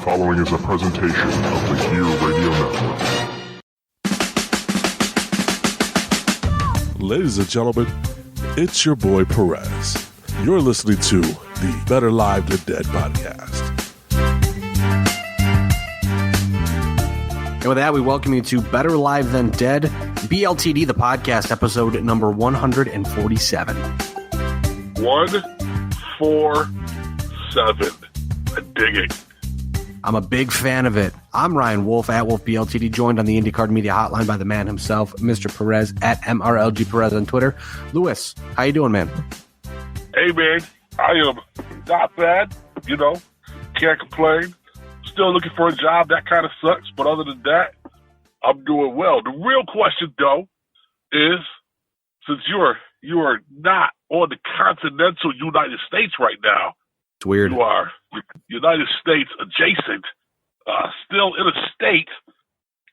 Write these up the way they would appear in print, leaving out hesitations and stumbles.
following is a presentation of the Gear Radio Network. Ladies and gentlemen, it's your boy Perez. You're listening to the Better Live Than Dead podcast. And with that, we welcome you to Better Live Than Dead, BLTD, the podcast, episode number 147. 147. I dig it. I'm a big fan of it. I'm Ryan Wolfe at Wolfe BLTD, joined on the IndyCar Media Hotline by the man himself, Mr. Perez at MRLG Perez on Twitter. Luis, how you doing, man? Hey, man, I am not bad. Can't complain. Still looking for a job. That kind of sucks. But other than that, I'm doing well. The real question, though, is since you are not on the continental United States right now, it's weird. You are United States adjacent, still in a state.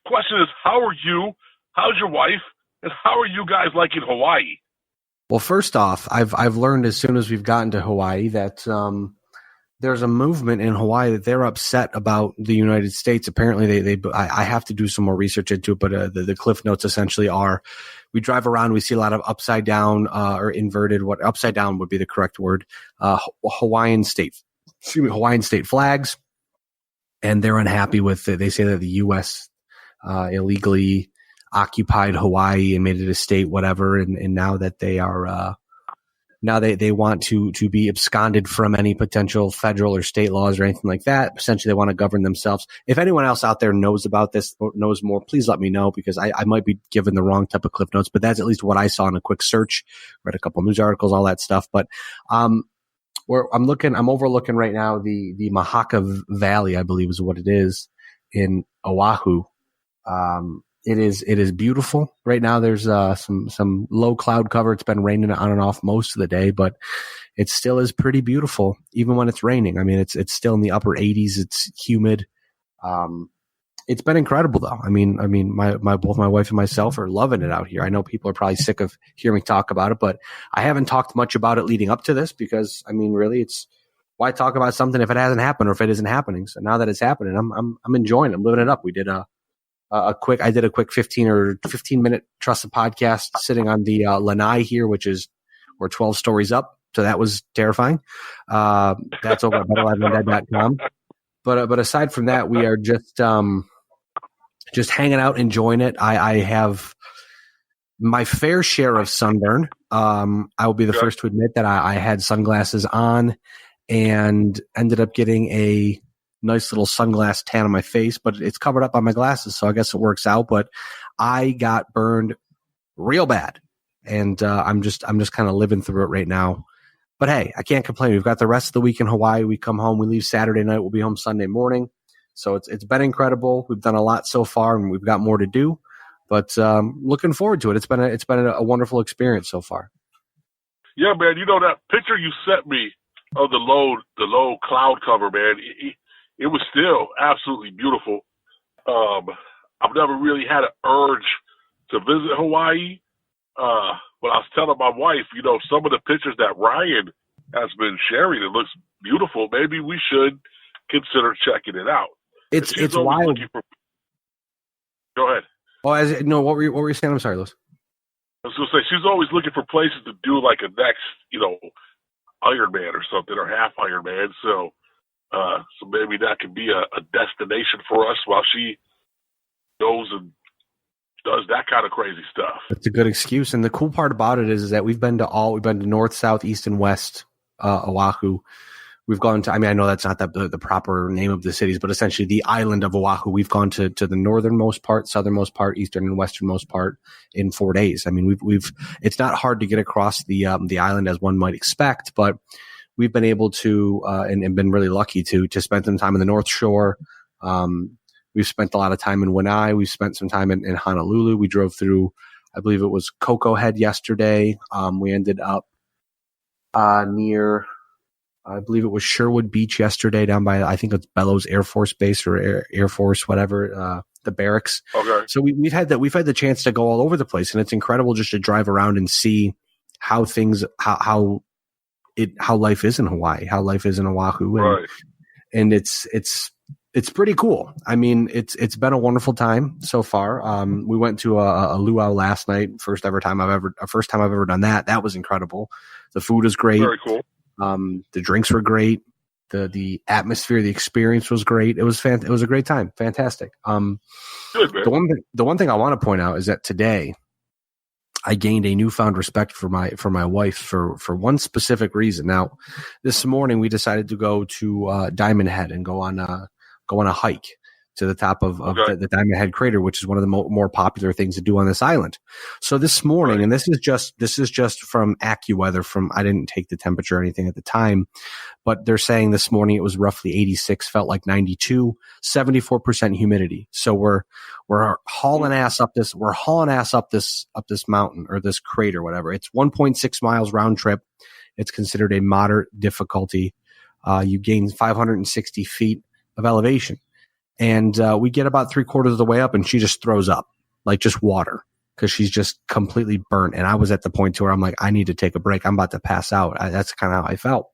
Question is, how are you? How's your wife? And how are you guys liking Hawaii? Well, first off, I've learned as soon as we've gotten to Hawaii that there's a movement in Hawaii that they're upset about the United States. Apparently, I have to do some more research into it, but the cliff notes essentially are: we drive around, we see a lot of upside down or inverted. What upside down would be the correct word? Hawaiian state flags, and they're unhappy with it. They say that the U.S. Illegally occupied Hawaii and made it a state, whatever, and now that they are. Now they want to be absconded from any potential federal or state laws or anything like that. Essentially, they want to govern themselves. If anyone else out there knows about this, or knows more, please let me know, because I might be given the wrong type of cliff notes, but that's at least what I saw in a quick search. Read a couple news articles, all that stuff. But I'm overlooking right now the Mahaka Valley, I believe is what it is, in Oahu. It is beautiful right now. There's some low cloud cover. It's been raining on and off most of the day, but it still is pretty beautiful even when it's raining. I mean, it's still in the upper 80s. It's humid. It's been incredible though. I mean, both my wife and myself are loving it out here. I know people are probably sick of hearing me talk about it, but I haven't talked much about it leading up to this because really it's why talk about something if it hasn't happened or if it isn't happening. So now that it's happening, I'm enjoying it. I'm living it up. We did I did a quick 15 minute Trusted podcast sitting on the lanai here, which is we're 12 stories up. So that was terrifying. That's over at betterliveanddead.com. But aside from that, we are just hanging out, enjoying it. I have my fair share of sunburn. I will be the first to admit that I had sunglasses on and ended up getting a nice little sunglass tan on my face, but it's covered up by my glasses, so I guess it works out. But I got burned real bad, and I'm just kind of living through it right now. But hey, I can't complain. We've got the rest of the week in Hawaii. We come home, we leave Saturday night, we'll be home Sunday morning. So it's been incredible. We've done a lot so far, and we've got more to do. But looking forward to it. It's been a wonderful experience so far. Yeah, man. That picture you sent me of the low cloud cover, man. It was still absolutely beautiful. I've never really had an urge to visit Hawaii. But I was telling my wife, some of the pictures that Ryan has been sharing, it looks beautiful. Maybe we should consider checking it out. It's wild. Go ahead. Oh, what were you saying? I'm sorry, Liz. I was going to say, she's always looking for places to do like a next, Ironman or something, or half Ironman. So maybe that could be a destination for us while she goes and does that kind of crazy stuff. It's a good excuse. And the cool part about it is that we've been to north, south, east, and west Oahu. We've gone to, I know that's not the proper name of the cities, but essentially the island of Oahu. We've gone to the northernmost part, southernmost part, eastern and westernmost part in 4 days. It's not hard to get across the island as one might expect, but we've been able to, and been really lucky to spend some time in the North Shore. We've spent a lot of time in Lanai. We've spent some time in Honolulu. We drove through, I believe it was Cocoa Head yesterday. We ended up near, I believe it was Sherwood Beach yesterday, down by, I think it's Bellows Air Force Base or Air Force, whatever, the barracks. Okay. So we've had the chance to go all over the place, and it's incredible just to drive around and see how life is in Hawaii, how life is in Oahu. Right. And it's It's pretty cool. I mean, it's been a wonderful time so far. We went to a luau last night. First time I've ever done that. That was incredible. The food is great. Very cool. The drinks were great. The atmosphere, the experience was great. It was it was a great time. Fantastic. Good, man. The one thing I want to point out is that today I gained a newfound respect for my wife for one specific reason. Now, this morning we decided to go to Diamond Head and go on a hike to the top of the Diamond Head crater, which is one of the more popular things to do on this island. So this morning, and this is just from AccuWeather. I didn't take the temperature or anything at the time, but they're saying this morning it was roughly 86, felt like 92, 74% humidity. So we're hauling ass up this mountain or this crater, whatever. It's 1.6 miles round trip. It's considered a moderate difficulty. You gain 560 feet of elevation. And we get about 3/4 of the way up and she just throws up, like just water, because she's just completely burnt. And I was at the point to where I'm like, I need to take a break. I'm about to pass out. That's kind of how I felt.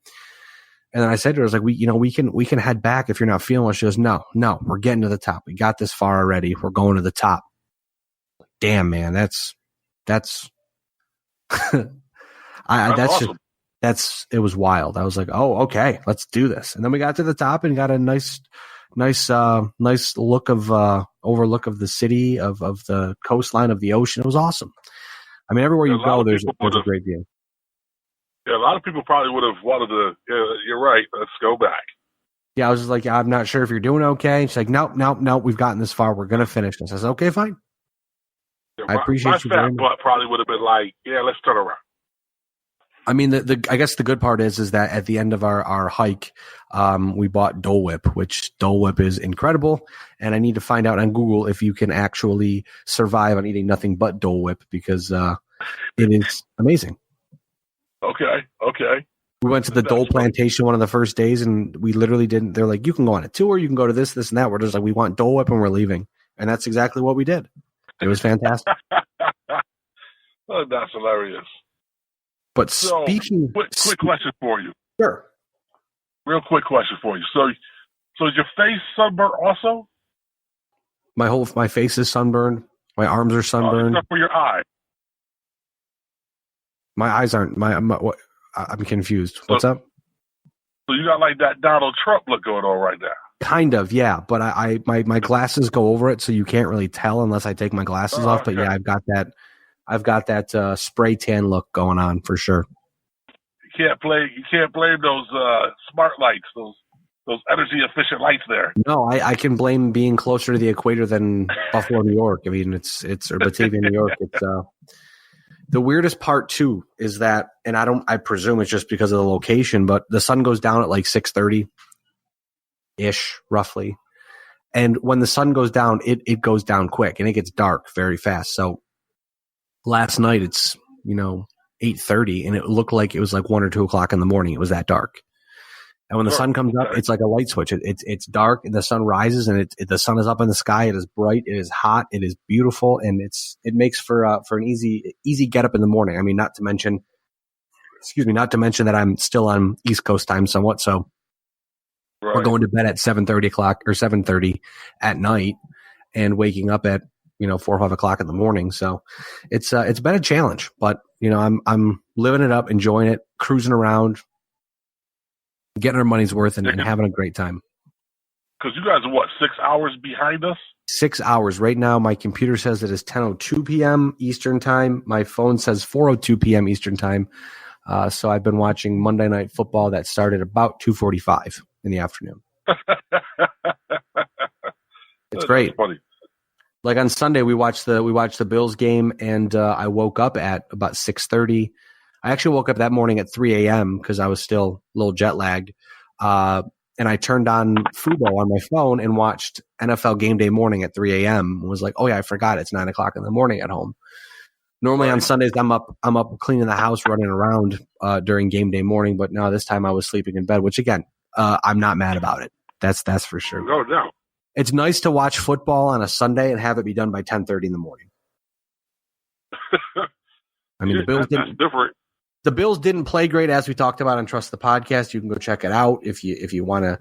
And then I said to her, I was like, we can head back if you're not feeling well. She goes, no, we're getting to the top. We got this far already. We're going to the top. Damn, man, that's awesome. It was wild. I was like, oh, okay, let's do this. And then we got to the top and got a nice look of overlook of the city, of the coastline, of the ocean. It was awesome. I mean, everywhere you go, there's a great view. Yeah, a lot of people probably would have wanted to. Yeah, you're right. Let's go back. Yeah, I was just like, I'm not sure if you're doing okay. She's like, nope. We've gotten this far. We're gonna finish this. I said, okay, fine. Yeah, I appreciate you. My fat butt probably would have been like, yeah, let's turn around. I mean, I guess the good part is that at the end of our hike, we bought Dole Whip, which Dole Whip is incredible. And I need to find out on Google if you can actually survive on eating nothing but Dole Whip, because it is amazing. Okay. We went to the Dole Plantation one of the first days, and we literally didn't. They're like, you can go on a tour, you can go to this, and that. We're just like, we want Dole Whip, and we're leaving. And that's exactly what we did. It was fantastic. Oh, that's hilarious. But so, speaking, quick question for you. Sure. Real quick question for you. So is your face sunburned also? My face is sunburned. My arms are sunburned. Except for your eye. My eyes aren't. What? I'm confused. What's up? So you got like that Donald Trump look going on right now. Kind of, yeah. But my glasses go over it, so you can't really tell unless I take my glasses off. But yeah, I've got that spray tan look going on for sure. You can't blame those smart lights, those energy efficient lights there. No, I can blame being closer to the equator than Buffalo, New York. I mean, it's or Batavia, New York. It's the weirdest part too is that, and I presume it's just because of the location, but the sun goes down at like 6:30 ish, roughly. And when the sun goes down, it goes down quick and it gets dark very fast. So last night it's 8:30, and it looked like it was like 1 or 2 o'clock in the morning. It was that dark. And when the sun comes up, it's like a light switch. It's dark, and the sun rises, and the sun is up in the sky. It is bright. It is hot. It is beautiful, and it makes for an easy get up in the morning. I mean, not to mention that I'm still on East Coast time somewhat. So we're going to bed at 7:30 o'clock or 7:30 at night, and waking up at 4 or 5 o'clock in the morning. So it's been a challenge, but I'm living it up, enjoying it, cruising around, getting our money's worth, and having a great time. Because you guys are what, 6 hours behind us? 6 hours right now. My computer says it is 10:02 p.m. Eastern time. My phone says 4:02 p.m. Eastern time. So I've been watching Monday Night Football that started about 2:45 in the afternoon. It's great. Funny. Like on Sunday, we watched the Bills game, and I woke up at about 6:30. I actually woke up that morning at 3 a.m. because I was still a little jet lagged. And I turned on Fubo on my phone and watched NFL Game Day Morning at 3 a.m. and was like, oh yeah, I forgot it's 9 o'clock in the morning at home. Normally on Sundays, I'm up cleaning the house, running around during Game Day Morning. But no, this time I was sleeping in bed, which again, I'm not mad about it. That's for sure. No doubt. It's nice to watch football on a Sunday and have it be done by 10:30 in the morning. I mean, the Bills didn't play great, as we talked about on Trust the Podcast. You can go check it out if you want to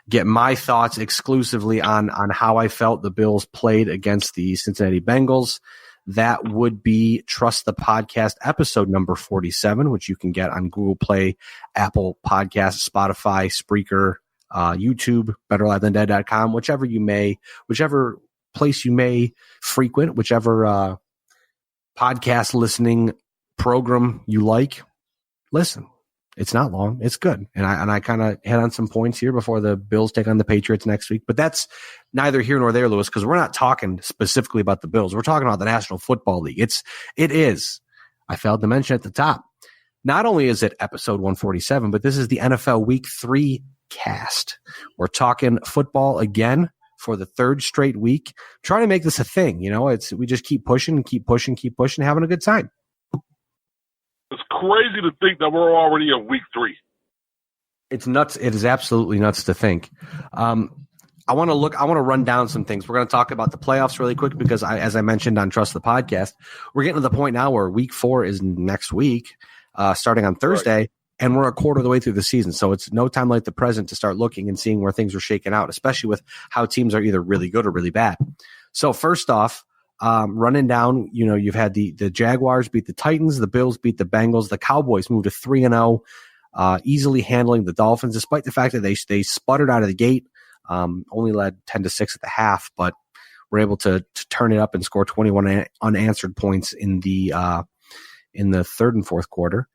get my thoughts exclusively on how I felt the Bills played against the Cincinnati Bengals, that would be Trust the Podcast episode number 47, which you can get on Google Play, Apple Podcasts, Spotify, Spreaker, YouTube, BetterLiveThanDead.com, whichever place you may frequent, whichever podcast listening program you like. Listen, it's not long. It's good. And I kind of hit on some points here before the Bills take on the Patriots next week. But that's neither here nor there, Lewis, because we're not talking specifically about the Bills. We're talking about the National Football League. It is, I failed to mention at the top, not only is it episode 147, but this is the NFL Week 3 cast. We're talking football again for the third straight week, trying to make this a thing. We just keep pushing, having a good time. It's crazy to think that we're already in week 3. It's nuts. It is absolutely nuts to think. I want to run down some things. We're going to talk about the playoffs really quick because as I mentioned on Trust the Podcast, we're getting to the point now where week 4 is next week, starting on Thursday, right, and we're a quarter of the way through the season. So it's no time like the present to start looking and seeing where things are shaking out, especially with how teams are either really good or really bad. So first off, running down, you've had the Jaguars beat the Titans, the Bills beat the Bengals, the Cowboys moved to 3-0, easily handling the Dolphins, despite the fact that they sputtered out of the gate, only led 10-6 at the half, but were able to turn it up and score 21 unanswered points in the third and fourth quarter.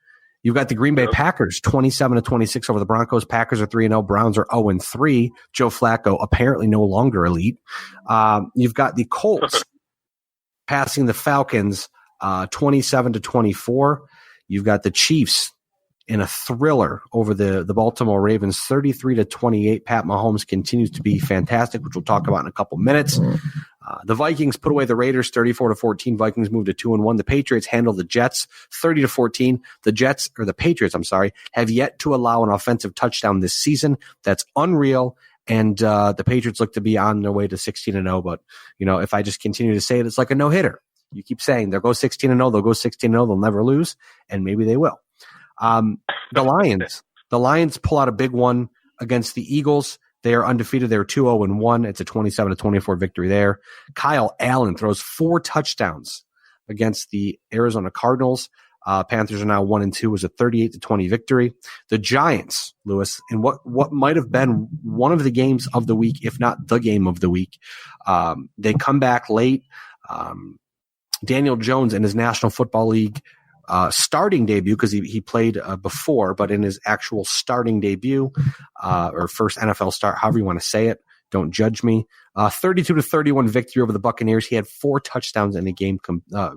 You've got the Green Bay Packers 27-26 over the Broncos. Packers are 3-0. Browns are 0-3. Joe Flacco apparently no longer elite. You've got the Colts passing the Falcons 27-24. You've got the Chiefs in a thriller over the Baltimore Ravens 33-28. Pat Mahomes continues to be fantastic, which we'll talk about in a couple minutes. The Vikings put away the Raiders 34-14. Vikings moved to 2-1. The Patriots handled the Jets 30-14. The Patriots, have yet to allow an offensive touchdown this season. That's unreal. And the Patriots look to be on their way to 16-0. But, if I just continue to say it, it's like a no-hitter. You keep saying they'll go 16-0, they'll go 16-0, they'll never lose, and maybe they will. The Lions pull out a big one against the Eagles. They are undefeated. They're 2-0-1. It's a 27-24 victory there. Kyle Allen throws 4 touchdowns against the Arizona Cardinals. Panthers are now 1-2. It was a 38-20 victory. The Giants, Lewis, in what might have been one of the games of the week, if not the game of the week, they come back late. Daniel Jones in his National Football League starting debut, because he played before, but in his actual starting debut or first NFL start, however you want to say it, don't judge me. 32-31 victory over the Buccaneers. He had 4 touchdowns in the game,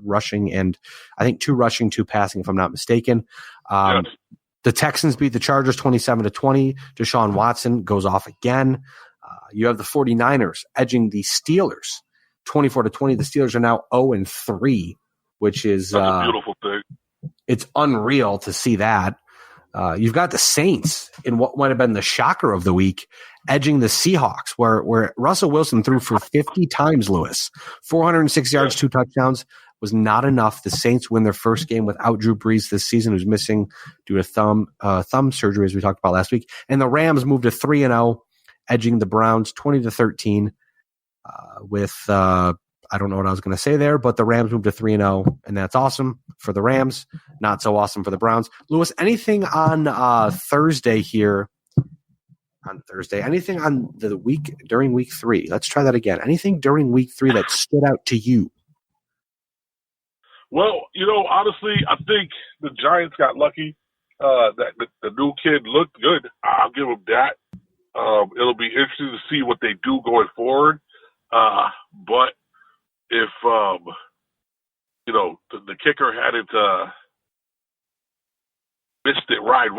rushing, and I think 2 rushing, 2 passing, if I'm not mistaken. The Texans beat the Chargers 27-20. Deshaun Watson goes off again. You have the 49ers edging the Steelers 24-20. The Steelers are now 0-3, which is a beautiful thing. It's unreal to see that. You've got the Saints in what might have been the shocker of the week, edging the Seahawks, where Russell Wilson threw for 50 times, Lewis. 406 yards, 2 touchdowns was not enough. The Saints win their first game without Drew Brees this season, who's missing due to thumb surgery, as we talked about last week. And the Rams moved to 3-0, edging the Browns 20-13 with I don't know what I was going to say there, but the Rams moved to 3-0, and that's awesome for the Rams. Not so awesome for the Browns. Lewis, anything on Thursday here? On Thursday, anything on the week during week 3? Let's try that again. Anything during week 3 that stood out to you? Well, honestly, I think the Giants got lucky. That the new kid looked good. I'll give him that. It'll be interesting to see what they do going forward. But if the kicker hadn't missed it right,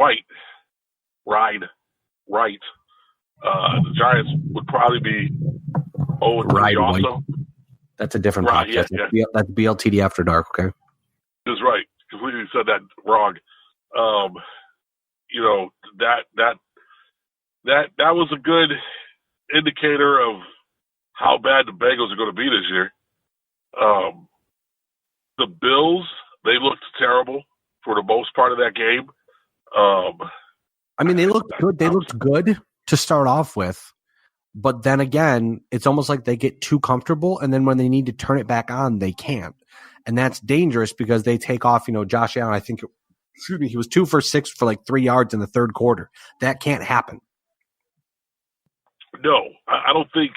the Giants would probably be 0-3 also. That's a different podcast. Yeah. That's BLTD After Dark, okay? That's right. Completely said that wrong. That was a good indicator of how bad the Bengals are going to be this year. The Bills, they looked terrible for the most part of that game. They looked good. They looked good. to start off with. But then again, it's almost like they get too comfortable, and then when they need to turn it back on, they can't. And that's dangerous because they take off, Josh Allen, I think, he was 2 for 6 for like 3 yards in the third quarter. That can't happen. No, I don't think,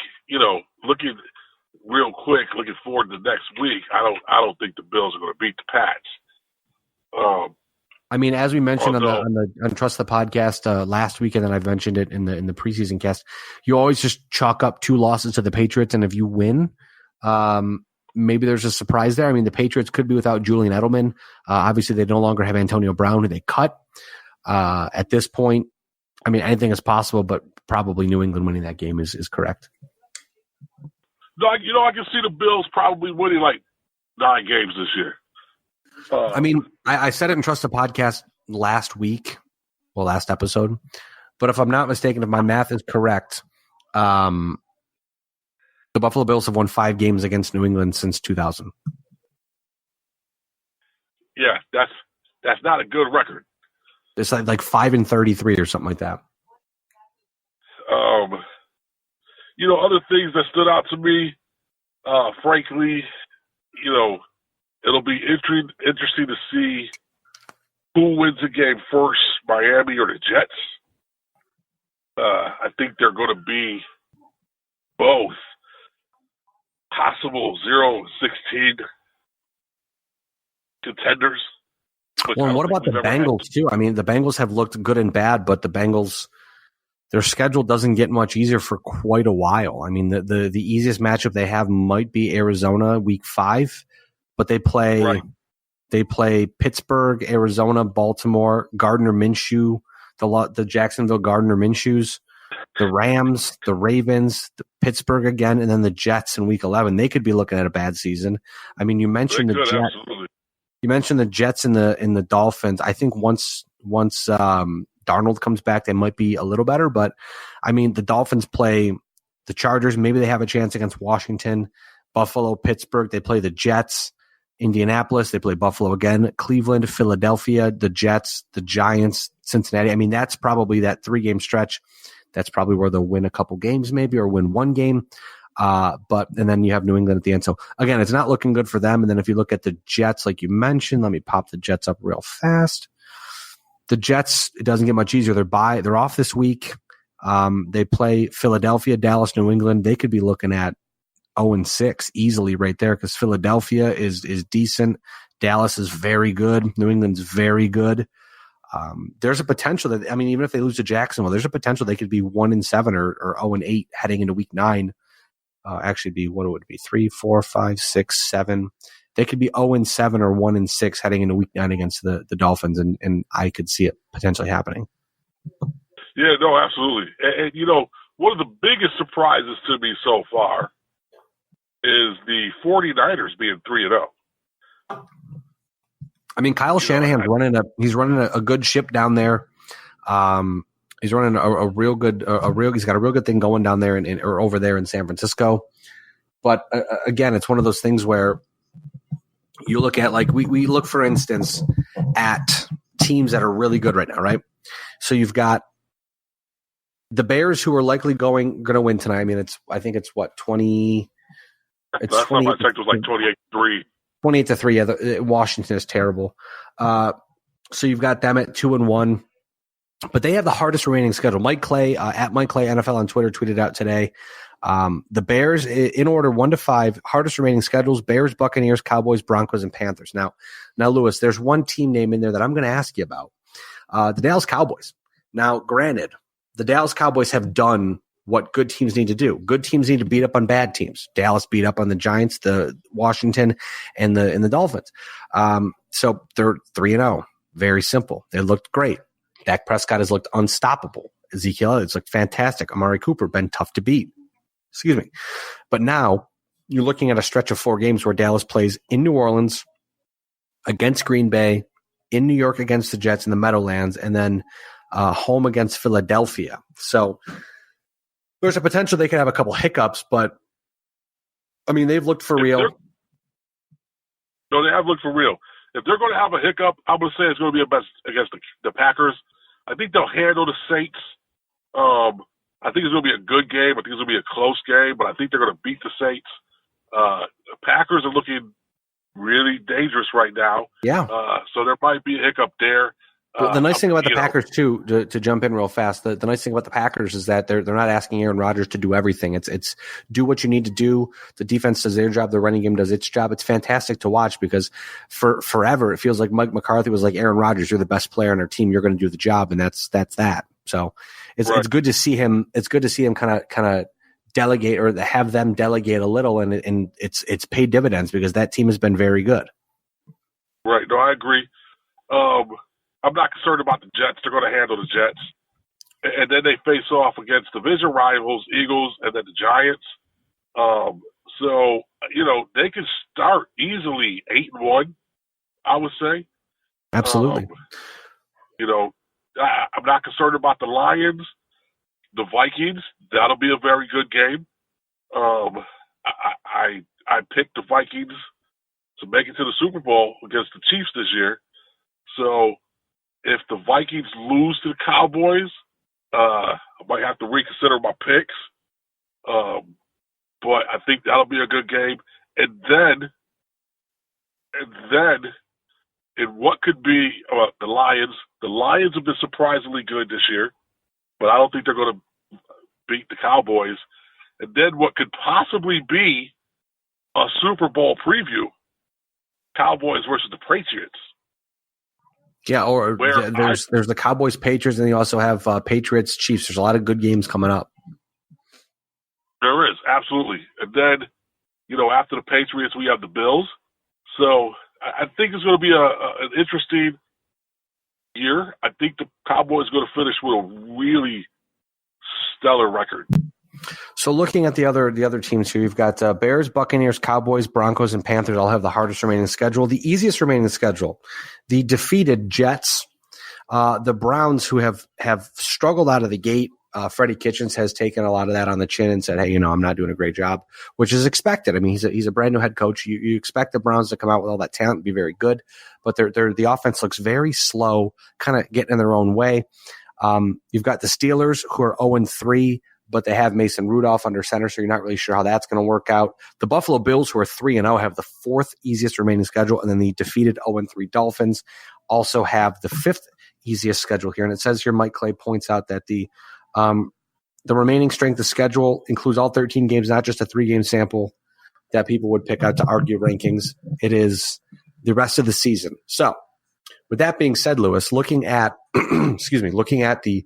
looking real quick, looking forward to the next week, I don't think the Bills are going to beat the Pats. As we mentioned on Trust the Podcast last week, and then I've mentioned it in the preseason cast, you always just chalk up 2 losses to the Patriots, and if you win, maybe there's a surprise there. The Patriots could be without Julian Edelman. Obviously, they no longer have Antonio Brown, who they cut. At this point, anything is possible, but probably New England winning that game is correct. No, I can see the Bills probably winning like 9 games this year. I said it in Trust the Podcast last episode, but if I'm not mistaken, if my math is correct, the Buffalo Bills have won 5 games against New England since 2000. Yeah, that's not a good record. It's like 5-33 or something like that. Other things that stood out to me, frankly, it'll be interesting to see who wins the game first, Miami or the Jets. I think they're going to be both possible 0-16 contenders. Well, and what about the Bengals, too? The Bengals have looked good and bad, but the Bengals, their schedule doesn't get much easier for quite a while. The easiest matchup they have might be Arizona week 5, but they play Pittsburgh, Arizona, Baltimore, Gardner Minshew, the Jacksonville Gardner Minshews, the Rams, the Ravens, the Pittsburgh again, and then the Jets in week 11. They could be looking at a bad season. You mentioned the Jets. Absolutely. You mentioned the Jets and the Dolphins. I think once Darnold comes back, they might be a little better. But the Dolphins play the Chargers. Maybe they have a chance against Washington, Buffalo, Pittsburgh. They play the Jets, Indianapolis. They play Buffalo again, Cleveland, Philadelphia, the Jets, the Giants, Cincinnati. That's probably that 3-game stretch. That's probably where they'll win a couple games, maybe, or win 1 game. And then you have New England at the end. So again, it's not looking good for them. And then if you look at the Jets, like you mentioned, let me pop the Jets up real fast. The Jets, it doesn't get much easier. They're off this week. They play Philadelphia, Dallas, New England. They could be looking at 0-6 easily right there because Philadelphia is decent. Dallas is very good. New England's very good. There's a potential that, even if they lose to Jacksonville, there's a potential they could be 1-7 or 0-8 heading into week 9. Actually be, what it would be, 3, 4, 5, 6, 7. They could be 0-7 or 1-6 heading into week 9 against the Dolphins, and I could see it potentially happening. Yeah, no, absolutely. And one of the biggest surprises to me so far is the 49ers being 3-0. Kyle Shanahan's running a good ship down there. He's running he's got a real good thing going down there or over there in San Francisco. But again, it's one of those things where you look at, like, we look, for instance, at teams that are really good right now, right? So you've got the Bears, who are likely going to win tonight. I think it's what, 20. Last time I checked, it was like 28-3. 28-3. Yeah, Washington is terrible. So you've got them at 2-1. But they have the hardest remaining schedule. Mike Clay, at Mike Clay NFL on Twitter, tweeted out today. The Bears, in order 1 to 5, hardest remaining schedules: Bears, Buccaneers, Cowboys, Broncos, and Panthers. Now, Lewis, there's one team name in there that I'm going to ask you about. The Dallas Cowboys. Now, granted, the Dallas Cowboys have done what good teams need to do. Good teams need to beat up on bad teams. Dallas beat up on the Giants, the Washington, and the Dolphins. So they're 3-0. Very simple. They looked great. Dak Prescott has looked unstoppable. Ezekiel Elliott's looked fantastic. Amari Cooper been tough to beat. Excuse me. But now you're looking at a stretch of 4 games where Dallas plays in New Orleans, against Green Bay, in New York against the Jets in the Meadowlands, and then home against Philadelphia. So there's a potential they could have a couple hiccups, but they've looked for real. No, they have looked for real. If they're going to have a hiccup, I'm going to say it's going to be against the Packers. I think they'll handle the Saints. I think it's going to be a good game. I think it's going to be a close game, but I think they're going to beat the Saints. The Packers are looking really dangerous right now. Yeah. So there might be a hiccup there. The nice thing about the Packers, too, to jump in real fast, the nice thing about the Packers is that they're not asking Aaron Rodgers to do everything. It's do what you need to do. The defense does their job. The running game does its job. It's fantastic to watch because for forever it feels like Mike McCarthy was like, Aaron Rodgers, you're the best player on our team. You're going to do the job, and that's that. So it's good to see him. It's good to see him kind of delegate or have them delegate a little, and it's paid dividends because that team has been very good. Right. No, I agree. I'm not concerned about the Jets. They're going to handle the Jets. And then they face off against division rivals, Eagles, and then the Giants. So, they can start easily 8-1, I would say. Absolutely. I'm not concerned about the Lions, the Vikings. That'll be a very good game. I picked the Vikings to make it to the Super Bowl against the Chiefs this year. So, if the Vikings lose to the Cowboys, I might have to reconsider my picks. But I think that'll be a good game. And then in what could be the Lions have been surprisingly good this year, but I don't think they're going to beat the Cowboys. And then what could possibly be a Super Bowl preview, Cowboys versus the Patriots. Yeah, or there's the Cowboys, Patriots, and you also have Patriots, Chiefs. There's a lot of good games coming up. There is, absolutely. And then, after the Patriots, we have the Bills. So I think it's going to be an interesting year. I think the Cowboys are going to finish with a really stellar record. So looking at the other teams here, you've got Bears, Buccaneers, Cowboys, Broncos, and Panthers all have the hardest remaining schedule. The easiest remaining schedule, the defeated Jets, the Browns, who have struggled out of the gate. Freddie Kitchens has taken a lot of that on the chin and said, hey, I'm not doing a great job, which is expected. I mean, he's a brand new head coach. You expect the Browns to come out with all that talent and be very good, but the offense looks very slow, kind of getting in their own way. You've got the Steelers, who are 0-3. But they have Mason Rudolph under center, so you're not really sure how that's going to work out. The Buffalo Bills, who are 3-0, have the fourth easiest remaining schedule, and then the defeated 0-3 Dolphins also have the fifth easiest schedule here. And it says here, Mike Clay points out that the remaining strength of schedule includes all 13 games, not just a 3-game sample that people would pick out to argue rankings. It is the rest of the season. So, with that being said, Lewis, looking at the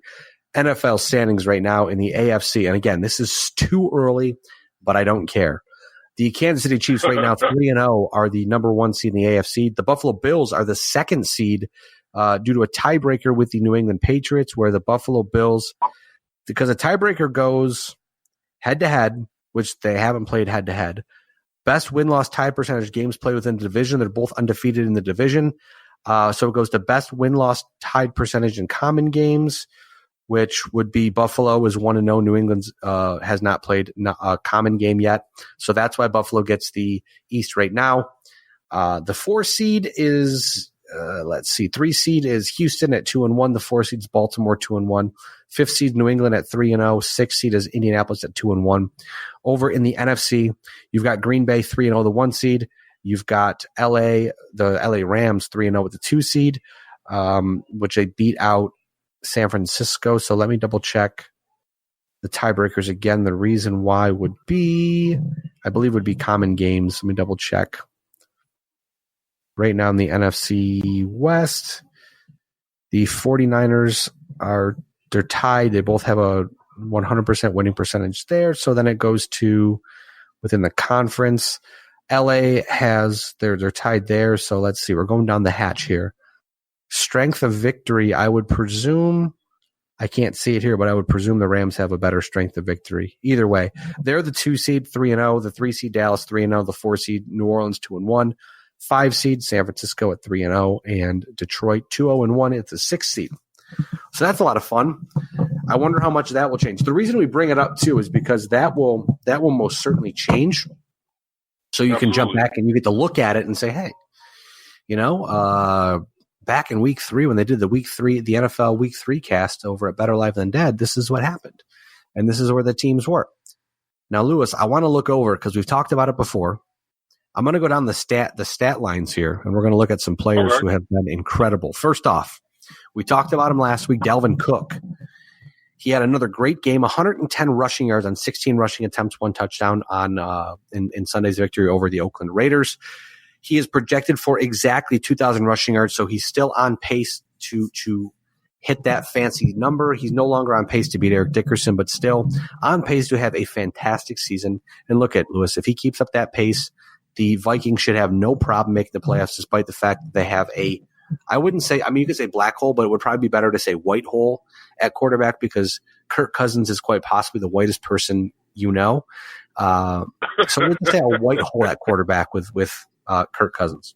NFL standings right now in the AFC. And again, this is too early, but I don't care. The Kansas City Chiefs right now, 3-0, are the number one seed in the AFC. The Buffalo Bills are the second seed due to a tiebreaker with the New England Patriots, where the Buffalo Bills, because a tiebreaker goes head-to-head, which they haven't played head-to-head. Best win-loss tie percentage games played within the division. They're both undefeated in the division. So it goes to best win-loss tied percentage in common games, which would be Buffalo is 1-0. New England has not played a common game yet. So that's why Buffalo gets the East right now. The 4 seed is, 3 seed is Houston at 2-1. The 4 seed is Baltimore 2-1. 5th seed New England at 3-0. 6th seed is Indianapolis at 2-1. Over in the NFC, you've got Green Bay 3-0, the 1 seed. You've got the LA Rams 3-0 with the 2 seed, which they beat out San Francisco. So let me double check the tiebreakers again. The reason why would be, I believe, would be common games. Let me double check. Right now in the NFC West, the 49ers they're tied. They both have a 100% winning percentage there. So then it goes to within the conference. LA they're tied there. So let's see. We're going down the hatch here. Strength of victory, I would presume, I can't see it here, but I would presume the Rams have a better strength of victory. Either way, they're the 2 seed, 3-0, the 3 seed Dallas 3-0, the 4 seed New Orleans 2-1, 5 seed San Francisco at 3-0, and Detroit 2-0-1. It's a 6 seed. So that's a lot of fun. I wonder how much that will change. The reason we bring it up too is because that will most certainly change. So you can jump back and you get to look at it and say, hey, back in week 3 when they did the NFL week 3 cast over at Better Live Than Dead, this is what happened. and this is where the teams were. Now, Lewis, I want to look over because we've talked about it before. I'm going to go down the stat lines here, and we're going to look at some players who have been incredible. First off, we talked about him last week, Dalvin Cook. He had another great game, 110 rushing yards on 16 rushing attempts, 1 touchdown in Sunday's victory over the Oakland Raiders. He is projected for exactly 2,000 rushing yards, so he's still on pace to hit that fancy number. He's no longer on pace to beat Eric Dickerson, but still on pace to have a fantastic season. And look at Lewis, if he keeps up that pace, the Vikings should have no problem making the playoffs, despite the fact that they have I wouldn't say, you could say black hole, but it would probably be better to say white hole at quarterback because Kirk Cousins is quite possibly the whitest person you know. So we can say a white hole at quarterback with Kirk Cousins.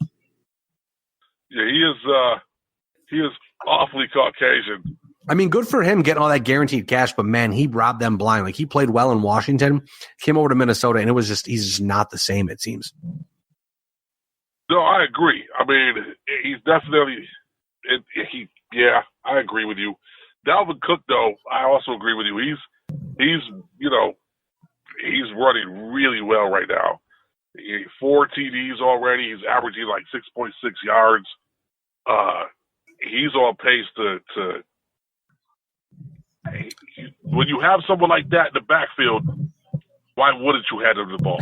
Yeah, he is awfully Caucasian. Good for him getting all that guaranteed cash, but man, he robbed them blind. Like, he played well in Washington, came over to Minnesota, and he's just not the same, it seems. No, I agree. He's definitely I agree with you. Dalvin Cook, though, I also agree with you. He's running really well right now. 4 TDs already. He's averaging like 6.6 yards. He's on pace to when you have someone like that in the backfield, why wouldn't you hand him the ball?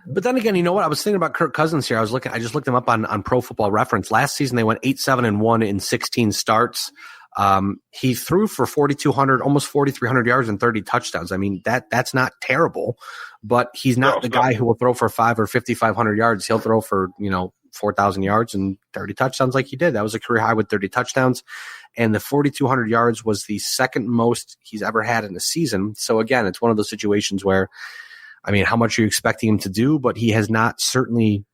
But then again, you know what? I was thinking about Kirk Cousins here. I just looked him up on Pro Football Reference. Last season, they went 8-7-1 in 16 starts. He threw for 4,200, almost 4,300 yards and 30 touchdowns. That's not terrible, but he's not the guy who will throw for 5 or 5,500 yards. He'll throw for 4,000 yards and 30 touchdowns like he did. That was a career high with 30 touchdowns. And the 4,200 yards was the second most he's ever had in a season. So again, it's one of those situations where, how much are you expecting him to do? But he has not certainly.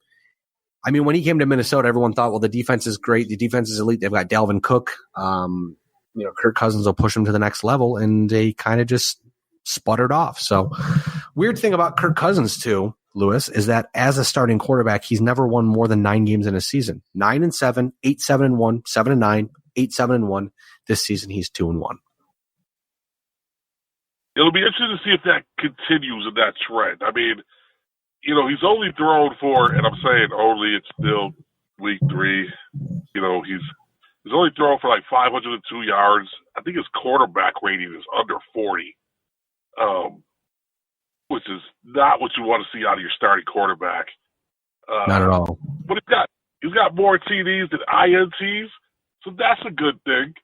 When he came to Minnesota, everyone thought, well, the defense is great. The defense is elite. They've got Dalvin Cook. Kirk Cousins will push him to the next level, and they kind of just sputtered off. So weird thing about Kirk Cousins too, Lewis, is that as a starting quarterback, he's never won more than 9 games in a season. 9-7, 8-7-1, 7-9, 8-7-1. This season, he's 2-1. It'll be interesting to see if that continues in that trend. He's only thrown for, and I'm saying only, it's still week 3. He's only thrown for like 502 yards. I think his quarterback rating is under 40, which is not what you want to see out of your starting quarterback. Not at all. But he's got more TDs than INTs, so that's a good thing.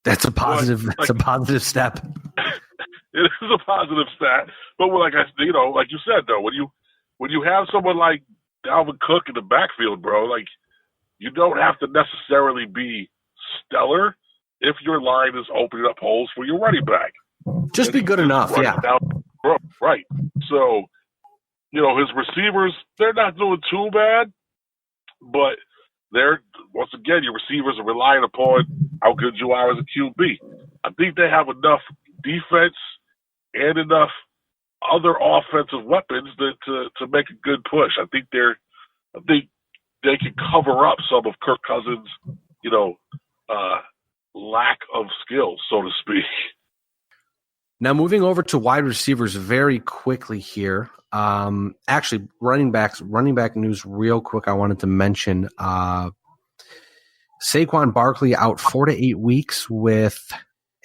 That's a positive. That's a positive step. It is a positive stat, but like you said though, when you have someone like Dalvin Cook in the backfield, bro, like, you don't have to necessarily be stellar if your line is opening up holes for your running back. Just be good enough, yeah. Right. So, his receivers, they're not doing too bad, but once again, your receivers are relying upon how good you are as a QB. I think they have enough defense and enough other offensive weapons to make a good push. I think they can cover up some of Kirk Cousins, lack of skills, so to speak. Now, moving over to wide receivers very quickly here. Actually, running back news real quick. I wanted to mention Saquon Barkley out 4 to 8 weeks with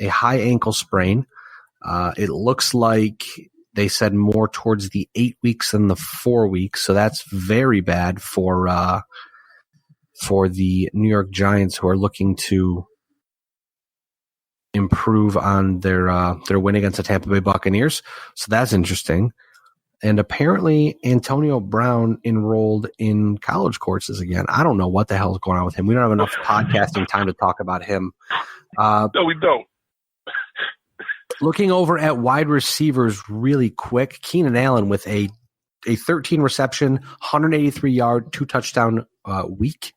a high ankle sprain. It looks like they said more towards the 8 weeks than the 4 weeks, so that's very bad for the New York Giants, who are looking to improve on their win against the Tampa Bay Buccaneers. So that's interesting. And apparently Antonio Brown enrolled in college courses again. I don't know what the hell is going on with him. We don't have enough podcasting time to talk about him. No, we don't. Looking over at wide receivers really quick, Keenan Allen with a 13 reception, 183 yard, 2 touchdown week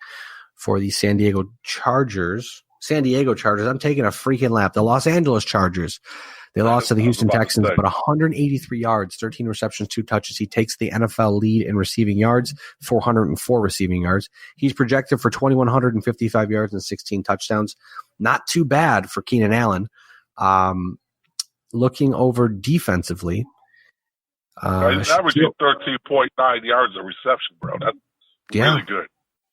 for the San Diego Chargers. I'm taking a freaking lap. The Los Angeles Chargers. They lost to the Houston Texans, but 183 yards, 13 receptions, 2 touches. He takes the NFL lead in receiving yards, 404 receiving yards. He's projected for 2,155 yards and 16 touchdowns. Not too bad for Keenan Allen. looking over defensively. He's averaging 13.9 yards a reception, bro. That's really good.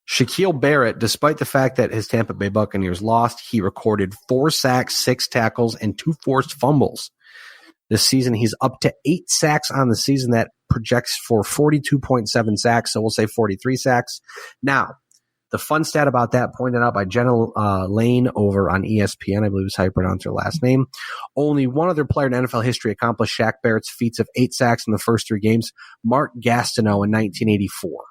Shaquille Barrett, despite the fact that his Tampa Bay Buccaneers lost, he recorded 4 sacks, 6 tackles, and 2 forced fumbles. This season, he's up to 8 sacks on the season. That projects for 42.7 sacks, so we'll say 43 sacks. Now, the fun stat about that, pointed out by Jenna Lane over on ESPN, I believe is how you pronounce her last name. Only one other player in NFL history accomplished Shaq Barrett's feats of 8 sacks in the first 3 games, Mark Gastineau in 1984.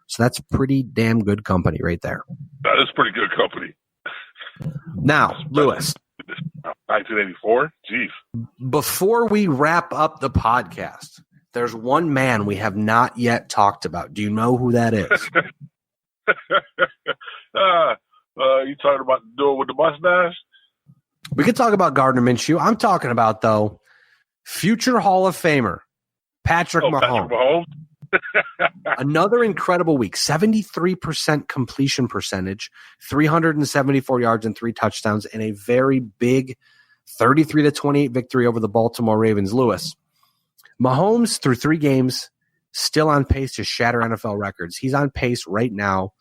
So that's pretty damn good company right there. That is pretty good company. Now, Lewis. 1984? Jeez. Before we wrap up the podcast, there's one man we have not yet talked about. Do you know who that is? You talking about the dude with the mustache? We could talk about Gardner Minshew. I'm talking about, though, future Hall of Famer, Patrick Mahomes. Patrick Mahomes? Another incredible week. 73% completion percentage, 374 yards and 3 touchdowns, and a very big 33-28 victory over the Baltimore Ravens. Lewis, Mahomes through 3 games, still on pace to shatter NFL records. He's on pace right now.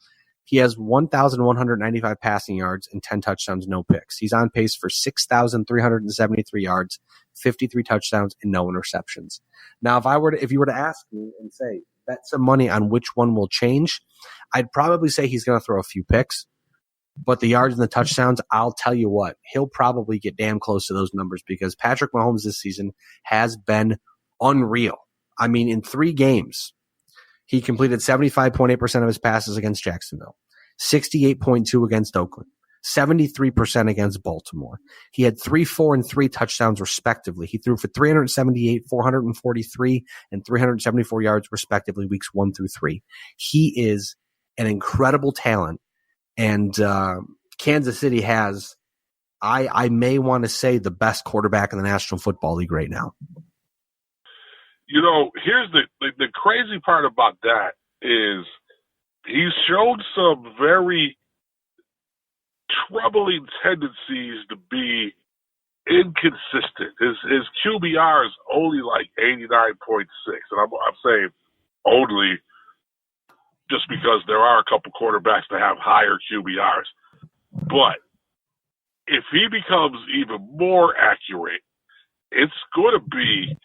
He has 1,195 passing yards and 10 touchdowns, no picks. He's on pace for 6,373 yards, 53 touchdowns, and no interceptions. Now, if you were to ask me and say, bet some money on which one will change, I'd probably say he's going to throw a few picks. But the yards and the touchdowns, I'll tell you what, he'll probably get damn close to those numbers because Patrick Mahomes this season has been unreal. I mean, in 3 games, he completed 75.8% of his passes against Jacksonville, 68.2% against Oakland, 73% against Baltimore. He had 3, 4, and 3 touchdowns respectively. He threw for 378, 443, and 374 yards respectively, weeks 1 through 3. He is an incredible talent, and Kansas City has, I may want to say, the best quarterback in the National Football League right now. You know, here's the crazy part about that is he's shown some very troubling tendencies to be inconsistent. His QBR is only like 89.6, and I'm saying only just because there are a couple quarterbacks that have higher QBRs. But if he becomes even more accurate, it's going to be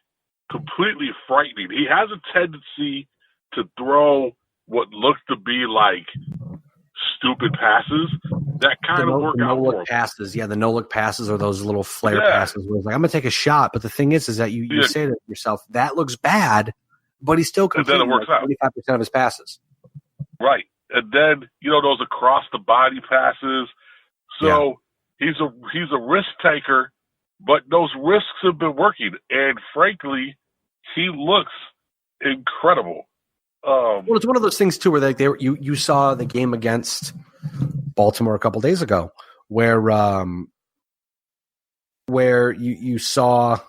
completely frightening. He has a tendency to throw what looks to be like stupid passes that kind of work out for him. Passes, yeah, the no-look passes or those little flare passes where it's like, I'm going to take a shot, but the thing is that you say to yourself, that looks bad, but he's still completing like 25% of his passes. Right. And then, those across-the-body passes. So he's a risk-taker, but those risks have been working, and frankly, he looks incredible. Well, it's one of those things too, where you saw the game against Baltimore a couple days ago, where you saw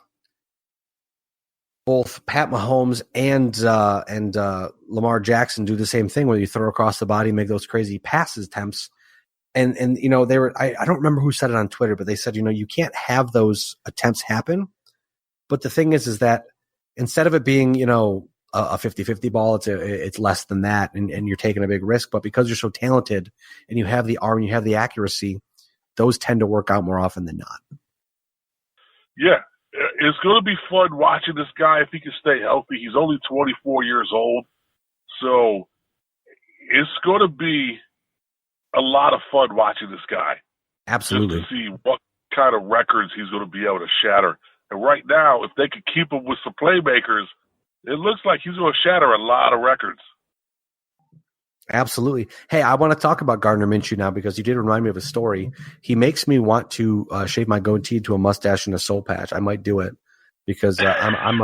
both Pat Mahomes and Lamar Jackson do the same thing, where you throw across the body, make those crazy passes attempts. And they were, I don't remember who said it on Twitter, but they said, you can't have those attempts happen. But the thing is that instead of it being, a 50-50 ball, it's less than that, and you're taking a big risk. But because you're so talented and you have the arm and you have the accuracy, those tend to work out more often than not. Yeah, it's going to be fun watching this guy if he can stay healthy. He's only 24 years old, so it's going to be a lot of fun watching this guy. Absolutely. Just to see what kind of records he's going to be able to shatter. And right now, if they could keep him with some playmakers, it looks like he's going to shatter a lot of records. Absolutely. Hey, I want to talk about Gardner Minshew now because you did remind me of a story. He makes me want to shave my goatee to a mustache and a soul patch. I might do it because I don't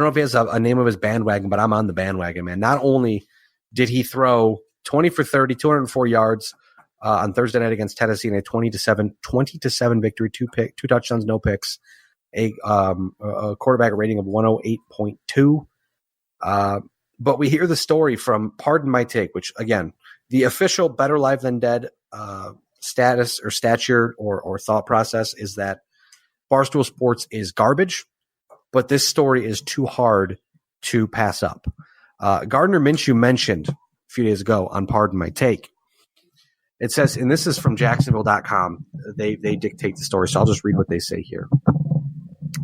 know if he has a name of his bandwagon, but I'm on the bandwagon, man. Not only did he throw 20 for 30, 204 yards on Thursday night against Tennessee in a 20-7 victory, 2 touchdowns, no picks, a quarterback rating of 108.2. But we hear the story from Pardon My Take, which, again, the official Better Live Than Dead status or stature or thought process is that Barstool Sports is garbage, but this story is too hard to pass up. Gardner Minshew mentioned a few days ago on Pardon My Take. It says, and this is from Jacksonville.com. They dictate the story, so I'll just read what they say here.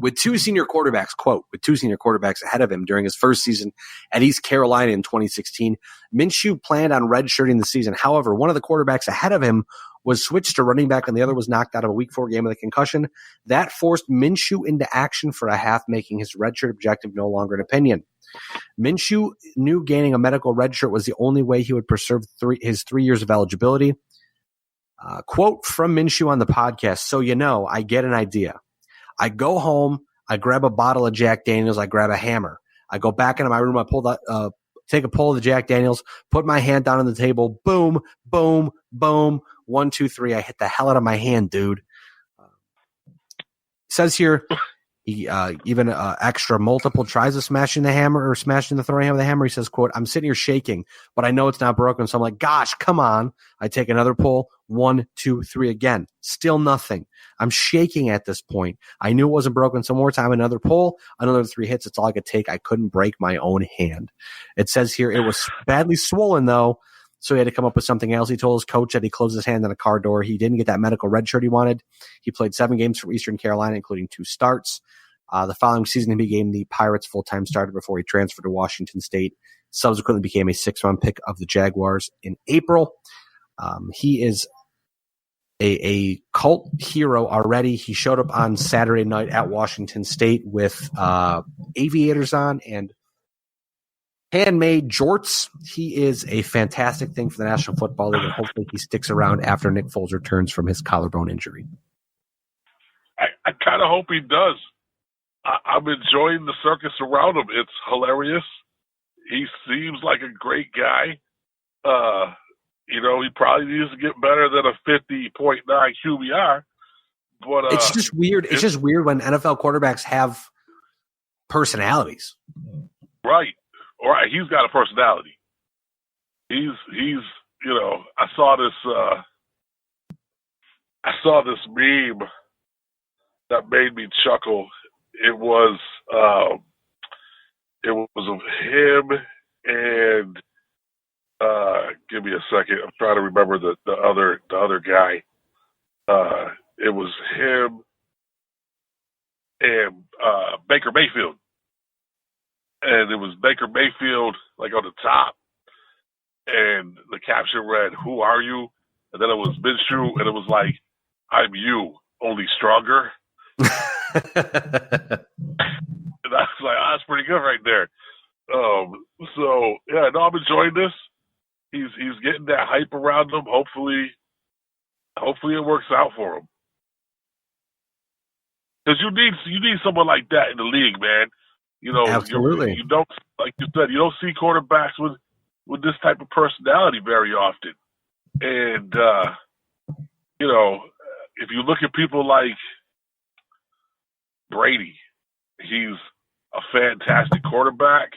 With two senior quarterbacks ahead of him during his first season at East Carolina in 2016, Minshew planned on redshirting the season. However, one of the quarterbacks ahead of him was switched to running back and the other was knocked out of a Week 4 game with a concussion. That forced Minshew into action for a half, making his redshirt objective no longer an opinion. Minshew knew gaining a medical redshirt was the only way he would preserve his 3 years of eligibility. Quote from Minshew on the podcast, "So I get an idea. I go home, I grab a bottle of Jack Daniels, I grab a hammer. I go back into my room, I take a pull of the Jack Daniels, put my hand down on the table, boom, boom, boom, 1, 2, 3. I hit the hell out of my hand, dude." Says here, he even extra multiple tries of smashing the hammer or smashing the throwing hand with the hammer. He says, quote, "I'm sitting here shaking, but I know it's not broken. So I'm like, gosh, come on." I take another pull, 1, 2, 3 again. Still nothing. I'm shaking at this point. I knew it wasn't broken. Some more time, another pull, another 3 hits. It's all I could take. I couldn't break my own hand. It says here, it was badly swollen though, so he had to come up with something else. He told his coach that he closed his hand on a car door. He didn't get that medical red shirt he wanted. He played 7 games for Eastern Carolina, including 2 starts. The following season, he became the Pirates' full-time starter before he transferred to Washington State. Subsequently became a 6th-round pick of the Jaguars in April. He is a cult hero already. He showed up on Saturday night at Washington State with aviators on and handmade jorts. He is a fantastic thing for the National Football League, and hopefully he sticks around after Nick Foles returns from his collarbone injury. I kind of hope he does. I'm enjoying the circus around him. It's hilarious. He seems like a great guy. He probably needs to get better than a 50.9 QBR. But it's just weird. It's just weird when NFL quarterbacks have personalities. Right. All right. He's got a personality. He's I saw this meme that made me chuckle. It was of him and give me a second. I'm trying to remember the other guy. It was him and Baker Mayfield, and it was Baker Mayfield like on the top, and the caption read, "Who are you?" And then it was Minshew, and it was like, "I'm you, only stronger." And I was like, that's pretty good right there. So yeah, no, I'm enjoying this. He's getting that hype around him. Hopefully it works out for him. Because you need someone like that in the league, man. Absolutely. You don't, like you said, you don't see quarterbacks with this type of personality very often. And if you look at people like Brady, he's a fantastic quarterback,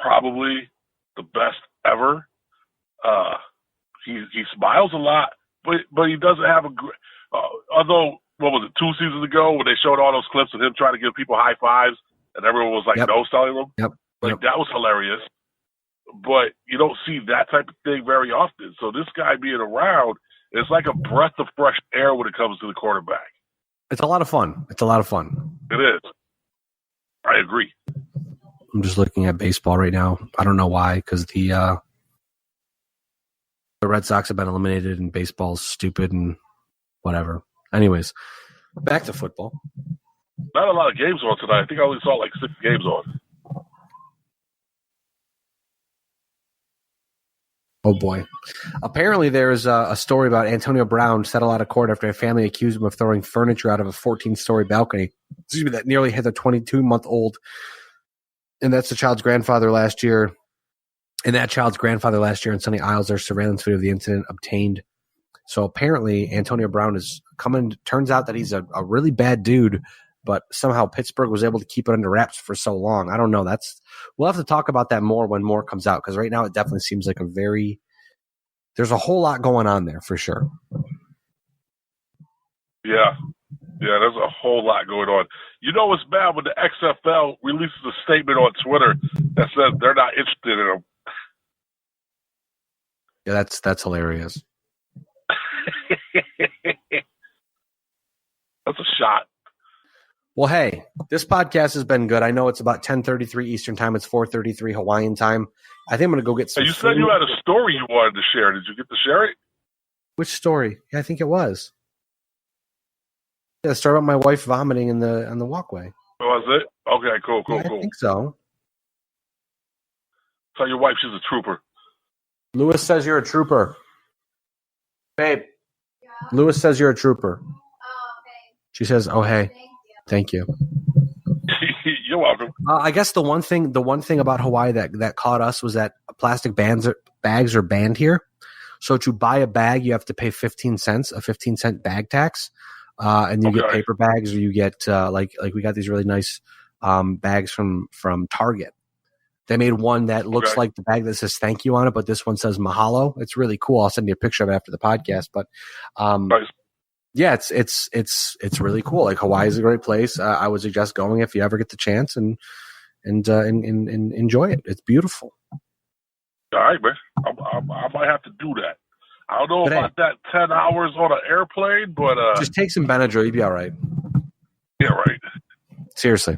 probably the best ever. He smiles a lot, but he doesn't have although, what was it, 2 seasons ago when they showed all those clips of him trying to give people high fives and everyone was like nose telling him? Yep. That was hilarious. But you don't see that type of thing very often. So this guy being around, it's like a breath of fresh air when it comes to the quarterback. It's a lot of fun. It is. I agree. I'm just looking at baseball right now. I don't know why, because the Red Sox have been eliminated and baseball's stupid and whatever. Anyways, back to football. Not a lot of games on tonight. I think I only saw like 6 games on. Oh, boy. Apparently there's a story about Antonio Brown settled out of court after a family accused him of throwing furniture out of a 14-story balcony. That nearly hit a 22-month-old. And that's the child's grandfather last year. In Sunny Isles, there's surveillance video of the incident obtained. So apparently Antonio Brown is coming. Turns out that he's a really bad dude, but somehow Pittsburgh was able to keep it under wraps for so long. I don't know. We'll have to talk about that more when more comes out, because right now it definitely seems like there's a whole lot going on there for sure. Yeah. Yeah, there's a whole lot going on. You know what's bad when the XFL releases a statement on Twitter that says they're not interested in them. Yeah, that's hilarious. That's a shot. Well, hey, this podcast has been good. I know it's about 10:33 Eastern time. It's 4:33 Hawaiian time. I think I'm going to go get some Hey, you food. said you had a story you wanted to share. Did you get to share it? Which story? Yeah, I think it was. Yeah, the story about my wife vomiting on the walkway. Was it? Okay, cool. I think so. Tell your wife she's a trooper. Lewis says you're a trooper. Babe, yeah. Lewis says you're a trooper. Oh, okay. She says, oh, hey. Thank you. You're welcome. I guess the one thing about Hawaii that caught us was that plastic bags are banned here. So to buy a bag, you have to pay 15 cents, a 15-cent bag tax. And you get paper bags, or you get like we got these really nice bags from Target. They made one that looks like the bag that says thank you on it, but this one says mahalo. It's really cool. I'll send you a picture of it after the podcast. But nice. Yeah, it's really cool. Like, Hawaii is a great place. I would suggest going if you ever get the chance and enjoy it. It's beautiful. All right, man. I might have to do that. I don't know about that 10 hours on an airplane, but just take some Benadryl. You'll be all right. Yeah, right. Seriously.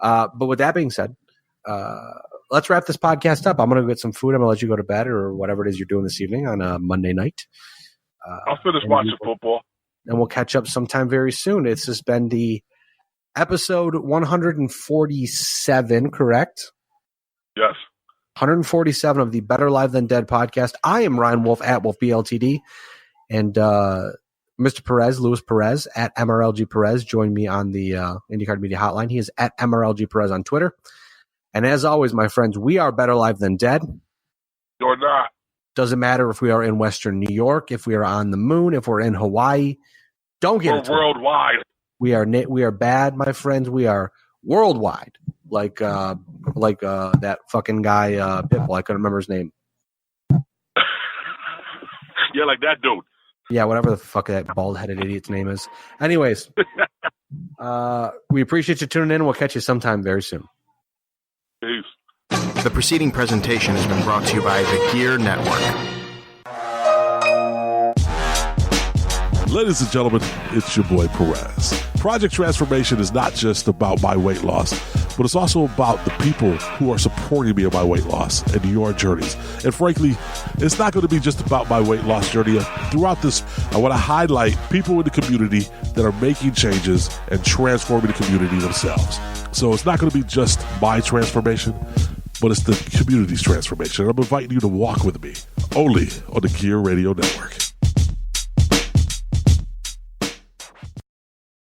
But with that being said, let's wrap this podcast up. I'm going to go get some food. I'm going to let you go to bed or whatever it is you're doing this evening on a Monday night. I'll finish watching football. And we'll catch up sometime very soon. This has been the episode 147, correct? Yes. 147 of the Better Live Than Dead podcast. I am Ryan Wolfe at Wolfe BLTD. And Mr. Perez, Luis Perez at MRLG Perez, joined me on the IndyCar Media Hotline. He is at MRLG Perez on Twitter. And as always, my friends, we are Better Live Than Dead. You're not. Doesn't matter if we are in Western New York, if we are on the moon, if we're in Hawaii. Don't get it. We're worldwide. We are bad, my friends. We are worldwide. Like that fucking guy Pitbull. I couldn't remember his name. Yeah, like that dude. Yeah, whatever the fuck that bald-headed idiot's name is. Anyways, we appreciate you tuning in. We'll catch you sometime very soon. Peace. The preceding presentation has been brought to you by the Gear Network. Ladies and gentlemen, it's your boy Perez. Project Transformation is not just about my weight loss, but it's also about the people who are supporting me in my weight loss and your journeys. And frankly, it's not going to be just about my weight loss journey. Throughout this, I want to highlight people in the community that are making changes and transforming the community themselves. So it's not going to be just my transformation, but it's the community's transformation. I'm inviting you to walk with me only on the Gear Radio Network.